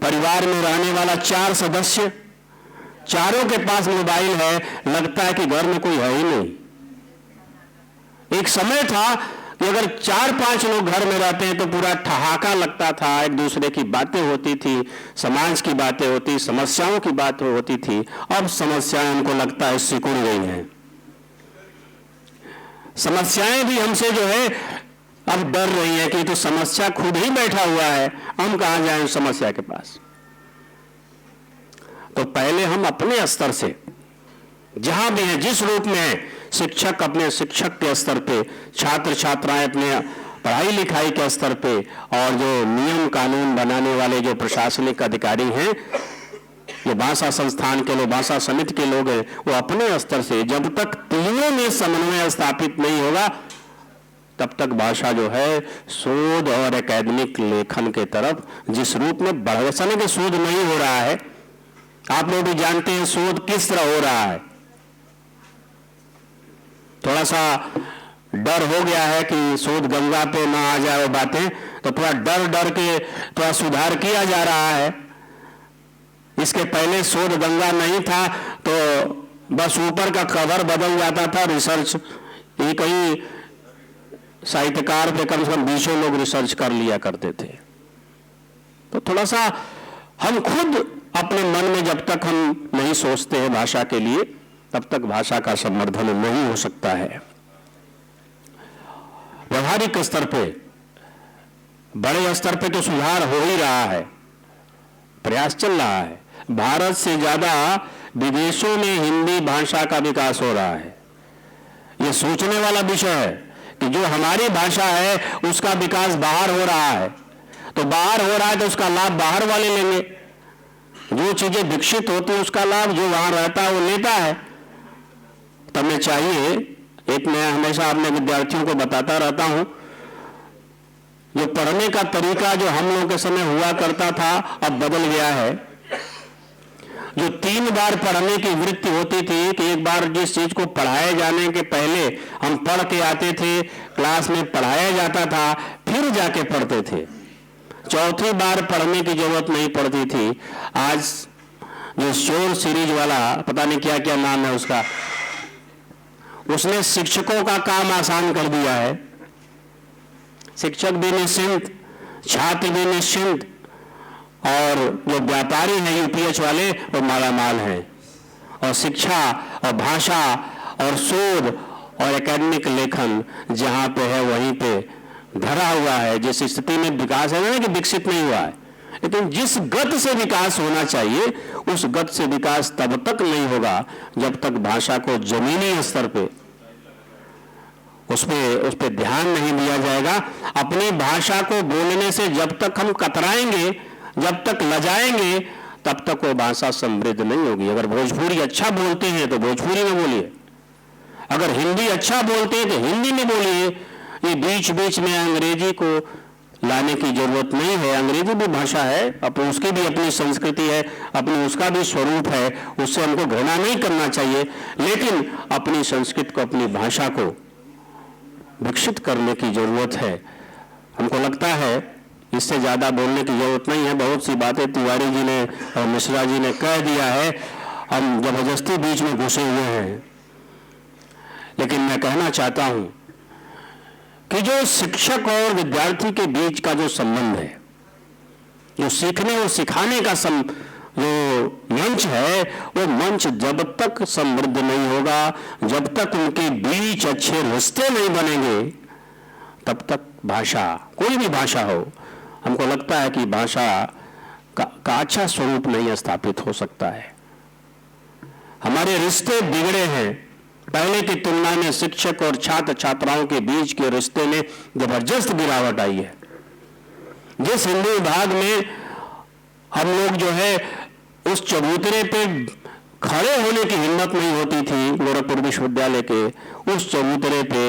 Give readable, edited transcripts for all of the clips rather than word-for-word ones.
परिवार में रहने वाला 4 सदस्य, चारों के पास मोबाइल है, लगता है कि घर में कोई है ही नहीं। एक समय था कि अगर 4-5 लोग घर में रहते हैं तो पूरा ठहाका लगता था, एक दूसरे की बातें होती थी, समाज की बातें होती, समस्याओं की बात होती थी। अब समस्याएं हमको लगता है सिकुड़ गई हैं। समस्याएं भी हमसे जो है अब डर रही है कि तो समस्या खुद ही बैठा हुआ है, हम कहां जाएं उस समस्या के पास। तो पहले हम अपने स्तर से जहां भी हैं, जिस रूप में शिक्षक अपने शिक्षक के स्तर पे, छात्र छात्राएं अपने पढ़ाई लिखाई के स्तर पे, और जो नियम कानून बनाने वाले जो प्रशासनिक अधिकारी हैं, जो भाषा संस्थान के लोग, भाषा समिति के लोग हैं, वो अपने स्तर से जब तक तीनों में समन्वय स्थापित नहीं होगा तब तक भाषा जो है शोध और एकेडमिक लेखन के तरफ जिस रूप में बढ़, समय के शोध नहीं हो रहा है। आप लोग भी जानते हैं शोध किस तरह हो रहा है। थोड़ा सा डर हो गया है कि शोध गंगा पे ना आ जाए वो बातें, तो थोड़ा डर के थोड़ा सुधार किया जा रहा है। इसके पहले शोध गंगा नहीं था तो बस ऊपर का कवर बदल जाता था, रिसर्च ये कहीं साहित्यकार पे कम से कम 20 लोग रिसर्च कर लिया करते थे। तो थोड़ा सा हम खुद अपने मन में जब तक हम नहीं सोचते हैं भाषा के लिए, तब तक भाषा का संवर्धन नहीं हो सकता है। व्यवहारिक स्तर पे, बड़े स्तर पे तो सुधार हो ही रहा है, प्रयास चल रहा है। भारत से ज्यादा विदेशों में हिंदी भाषा का विकास हो रहा है। यह सोचने वाला विषय है कि जो हमारी भाषा है उसका विकास बाहर हो रहा है, तो बाहर हो रहा है तो उसका लाभ बाहर वाले लेंगे। जो चीजें विकसित होती है उसका लाभ जो वहां रहता है वो लेता है। तब मैं चाहिए, एक मैं हमेशा अपने विद्यार्थियों को बताता रहता हूं, जो पढ़ने का तरीका जो हम लोगों के समय हुआ करता था अब बदल गया है। जो 3 बार पढ़ने की वृत्ति होती थी कि एक बार जिस चीज को पढ़ाए जाने के पहले हम पढ़ के आते थे, क्लास में पढ़ाया जाता था, फिर जाके पढ़ते थे, चौथी बार पढ़ने की जरूरत नहीं पड़ती थी। आज जो शोर सीरीज वाला, पता नहीं क्या क्या नाम है उसका, उसने शिक्षकों का काम आसान कर दिया है। शिक्षक भी निश्चिंत, छात्र भी निश्चिंत, और जो व्यापारी हैं यूपीएच वाले वो मालामाल हैं। और शिक्षा और भाषा और शोध और एकेडमिक लेखन जहां पे है वहीं पे धरा हुआ है। जिस स्थिति में विकास है ना कि विकसित नहीं हुआ है, लेकिन जिस गति से विकास होना चाहिए उस गति से विकास तब तक नहीं होगा जब तक भाषा को जमीनी स्तर पे उस पे ध्यान नहीं दिया जाएगा। अपनी भाषा को बोलने से जब तक हम कतराएंगे, जब तक लजाएंगे, तब तक वो भाषा समृद्ध नहीं होगी। अगर भोजपुरी अच्छा बोलते हैं तो भोजपुरी में बोलिए, अगर हिंदी अच्छा बोलते हैं तो हिंदी में बोलिए। ये बीच बीच में अंग्रेजी को लाने की जरूरत नहीं है। अंग्रेजी भी भाषा है, अपनी उसकी भी अपनी संस्कृति है, अपनी उसका भी स्वरूप है, उससे हमको घृणा नहीं करना चाहिए। लेकिन अपनी संस्कृति को, अपनी भाषा को विकसित करने की जरूरत है। हमको लगता है इससे ज्यादा बोलने की जरूरत नहीं है। बहुत सी बातें तिवारी जी ने और मिश्रा जी ने कह दिया है, हम जबरदस्ती बीच में घुसे हुए हैं। लेकिन मैं कहना चाहता हूं कि जो शिक्षक और विद्यार्थी के बीच का जो संबंध है, जो सीखने और सिखाने का जो मंच है, वो मंच जब तक समृद्ध नहीं होगा, जब तक उनके बीच अच्छे रिश्ते नहीं बनेंगे, तब तक भाषा, कोई भी भाषा हो, हमको लगता है कि भाषा का अच्छा स्वरूप नहीं स्थापित हो सकता है। हमारे रिश्ते बिगड़े हैं। पहले की तुलना में शिक्षक और छात्र छात्राओं के बीच के रिश्ते में जबरदस्त गिरावट आई है। जिस हिंदी विभाग में हम लोग जो है उस चबूतरे पे खड़े होने की हिम्मत नहीं होती थी, गोरखपुर विश्वविद्यालय के उस चबूतरे पे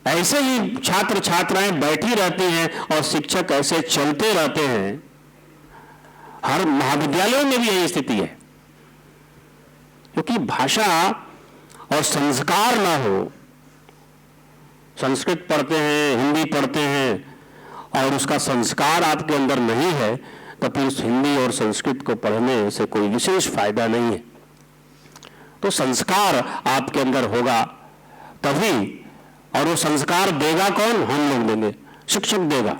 ऐसे ही छात्र छात्राएं बैठी रहती हैं और शिक्षक ऐसे चलते रहते हैं। हर महाविद्यालयों में भी यही स्थिति है, क्योंकि भाषा और संस्कार ना हो। संस्कृत पढ़ते हैं, हिंदी पढ़ते हैं और उसका संस्कार आपके अंदर नहीं है, तो फिर हिंदी और संस्कृत को पढ़ने से कोई विशेष फायदा नहीं है। तो संस्कार आपके अंदर होगा तभी, और वो संस्कार देगा कौन? हम लोग देंगे, शिक्षक देगा।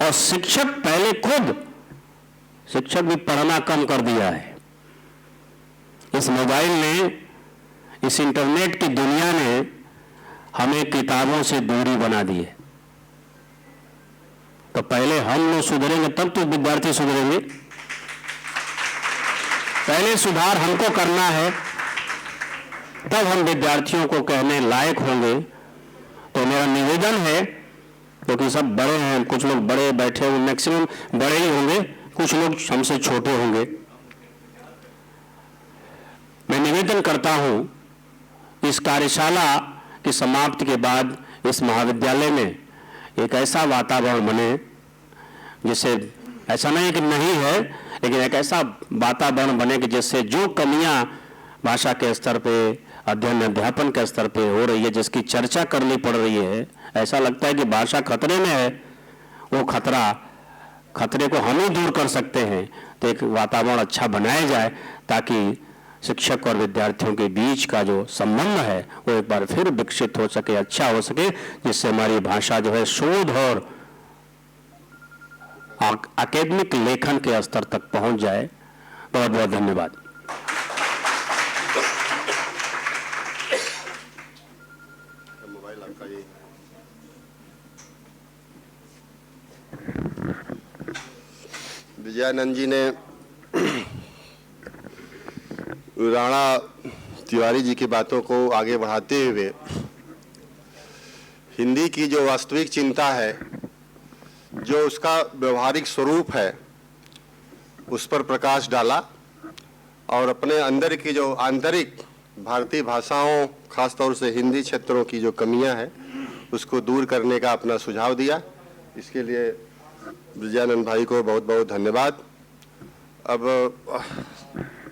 और शिक्षक पहले खुद, शिक्षक भी पढ़ना कम कर दिया है। इस मोबाइल ने, इस इंटरनेट की दुनिया ने हमें किताबों से दूरी बना दी है। तो पहले हम लोग सुधरेंगे तब तो विद्यार्थी सुधरेंगे। पहले सुधार हमको करना है, तब हम विद्यार्थियों को कहने लायक होंगे। तो मेरा निवेदन है, क्योंकि सब बड़े हैं, कुछ लोग बड़े बैठे हुए, मैक्सिमम बड़े ही होंगे, कुछ लोग हमसे छोटे होंगे। मैं निवेदन करता हूं इस कार्यशाला की समाप्ति के बाद इस महाविद्यालय में एक ऐसा वातावरण बने जिससे, ऐसा नहीं कि नहीं है, लेकिन एक ऐसा वातावरण बने कि जिससे जो कमियां भाषा के स्तर पे, अध्ययन अध्यापन के स्तर पे हो रही है, जिसकी चर्चा करनी पड़ रही है, ऐसा लगता है कि भाषा खतरे में है, वो खतरे को हम ही दूर कर सकते हैं। तो एक वातावरण अच्छा बनाया जाए ताकि शिक्षक और विद्यार्थियों के बीच का जो संबंध है वो एक बार फिर विकसित हो सके, अच्छा हो सके, जिससे हमारी भाषा जो है शोध और अकादमिक लेखन के स्तर तक पहुंच जाए। बहुत बहुत धन्यवाद। विजयानंद जी ने राणा तिवारी जी की बातों को आगे बढ़ाते हुए हिंदी की जो वास्तविक चिंता है, जो उसका व्यवहारिक स्वरूप है, उस पर प्रकाश डाला और अपने अंदर की जो आंतरिक भारतीय भाषाओं, खासतौर से हिंदी क्षेत्रों की जो कमियां हैं, उसको दूर करने का अपना सुझाव दिया। इसके लिए विजयानंद भाई को बहुत बहुत धन्यवाद। अब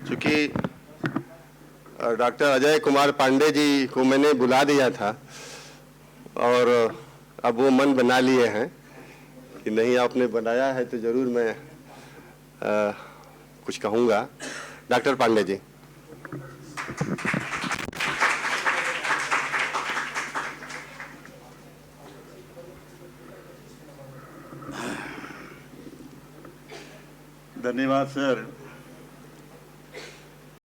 चूँकि डॉक्टर अजय कुमार पांडे जी को मैंने बुला दिया था और अब वो मन बना लिए हैं कि नहीं, आपने बनाया है तो ज़रूर मैं कुछ कहूँगा। डॉक्टर पांडे जी। धन्यवाद सर।